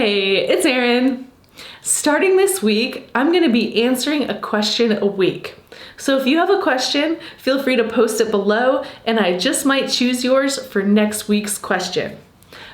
Hey, it's Erin. Starting this week, I'm going to be answering a question a week. So if you have a question, feel free to post it below and I just might choose yours for next week's question.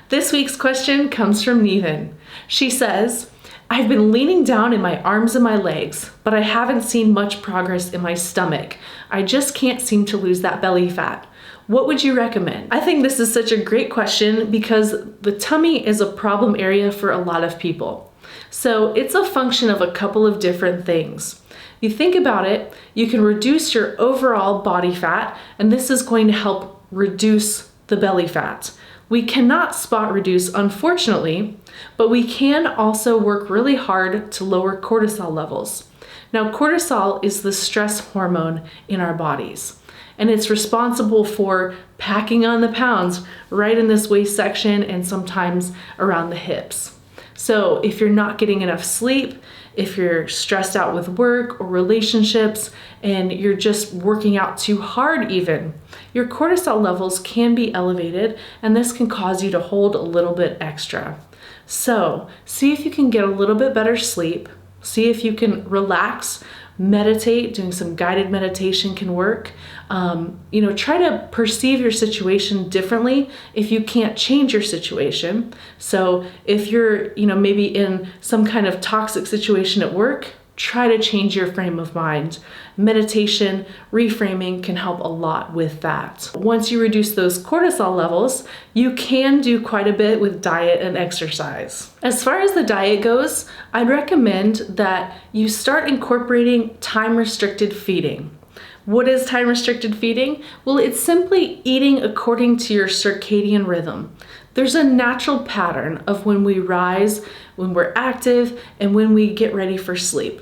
This week's question comes from Neven. She says, I've been leaning down in my arms and my legs, but I haven't seen much progress in my stomach. I just can't seem to lose that belly fat. What would you recommend? I think this is such a great question because the tummy is a problem area for a lot of people. So it's a function of a couple of different things. You think about it, you can reduce your overall body fat, and this is going to help reduce the belly fat. We cannot spot reduce, unfortunately, but we can also work really hard to lower cortisol levels. Now, cortisol is the stress hormone in our bodies, and it's responsible for packing on the pounds right in this waist section and sometimes around the hips. So if you're not getting enough sleep, if you're stressed out with work or relationships, and you're just working out too hard even, your cortisol levels can be elevated, and this can cause you to hold a little bit extra. So see if you can get a little bit better sleep. See if you can relax, meditate. Doing some guided meditation can work. Try to perceive your situation differently if you can't change your situation. So if you're, maybe in some kind of toxic situation at work, try to change your frame of mind. Meditation, reframing can help a lot with that. Once you reduce those cortisol levels, you can do quite a bit with diet and exercise. As far as the diet goes, I'd recommend that you start incorporating time-restricted feeding. What is time-restricted feeding? Well, it's simply eating according to your circadian rhythm. There's a natural pattern of when we rise, when we're active, and when we get ready for sleep.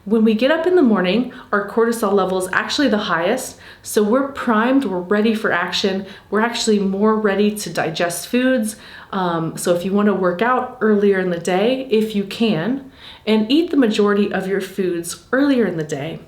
When we get up in the morning, our cortisol level is actually the highest, so we're primed, we're ready for action, we're actually more ready to digest foods. So if you want to work out earlier in the day, if you can, and eat the majority of your foods earlier in the day.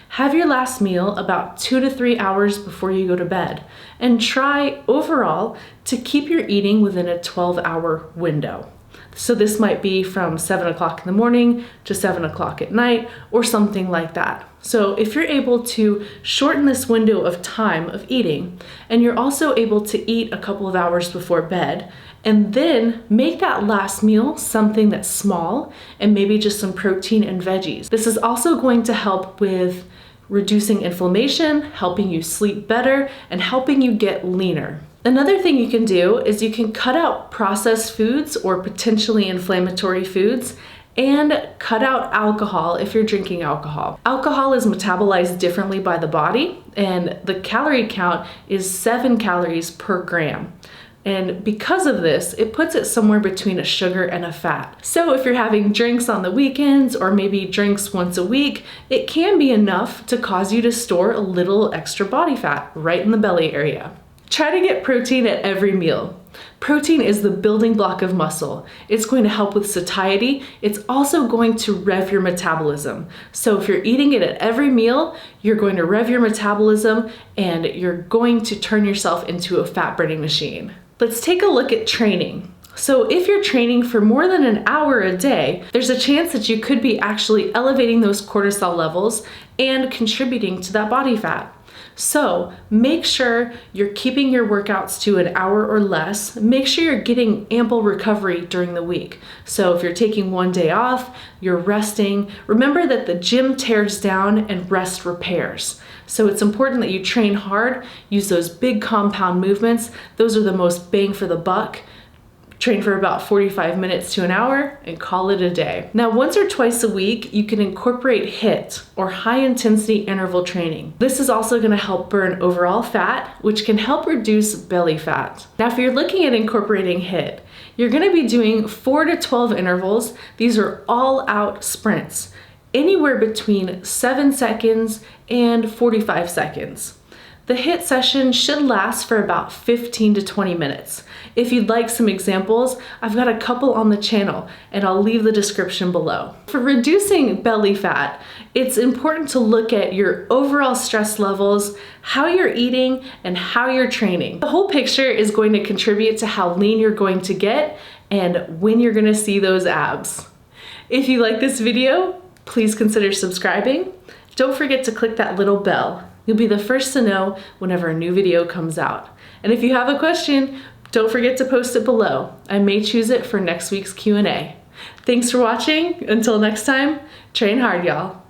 Have your last meal about 2 to 3 hours before you go to bed, and try overall to keep your eating within a 12-hour window. So this might be from 7 o'clock in the morning to 7 o'clock at night or something like that. So if you're able to shorten this window of time of eating, and you're also able to eat a couple of hours before bed, and then make that last meal something that's small and maybe just some protein and veggies. This is also going to help with reducing inflammation, helping you sleep better, and helping you get leaner. Another thing you can do is you can cut out processed foods or potentially inflammatory foods and cut out alcohol if you're drinking alcohol. Alcohol is metabolized differently by the body, and the calorie count is 7 calories per gram. And because of this, it puts it somewhere between a sugar and a fat. So if you're having drinks on the weekends or maybe drinks once a week, it can be enough to cause you to store a little extra body fat right in the belly area. Try to get protein at every meal. Protein is the building block of muscle. It's going to help with satiety. It's also going to rev your metabolism. So if you're eating it at every meal, you're going to rev your metabolism and you're going to turn yourself into a fat burning machine. Let's take a look at training. So if you're training for more than an hour a day, there's a chance that you could be actually elevating those cortisol levels and contributing to that body fat. So make sure you're keeping your workouts to an hour or less. Make sure you're getting ample recovery during the week. So if you're taking one day off, you're resting, remember that the gym tears down and rest repairs. So it's important that you train hard, use those big compound movements. Those are the most bang for the buck. Train for about 45 minutes to an hour and call it a day. Now, once or twice a week, you can incorporate HIIT or high intensity interval training. This is also going to help burn overall fat, which can help reduce belly fat. Now, if you're looking at incorporating HIIT, you're going to be doing 4 to 12 intervals. These are all out sprints, anywhere between 7 seconds and 45 seconds. The HIIT session should last for about 15 to 20 minutes. If you'd like some examples, I've got a couple on the channel and I'll leave the description below. For reducing belly fat, it's important to look at your overall stress levels, how you're eating, and how you're training. The whole picture is going to contribute to how lean you're going to get and when you're gonna see those abs. If you like this video, please consider subscribing. Don't forget to click that little bell. You'll be the first to know whenever a new video comes out. And if you have a question, don't forget to post it below. I may choose it for next week's Q&A. Thanks for watching. Until next time, train hard, y'all.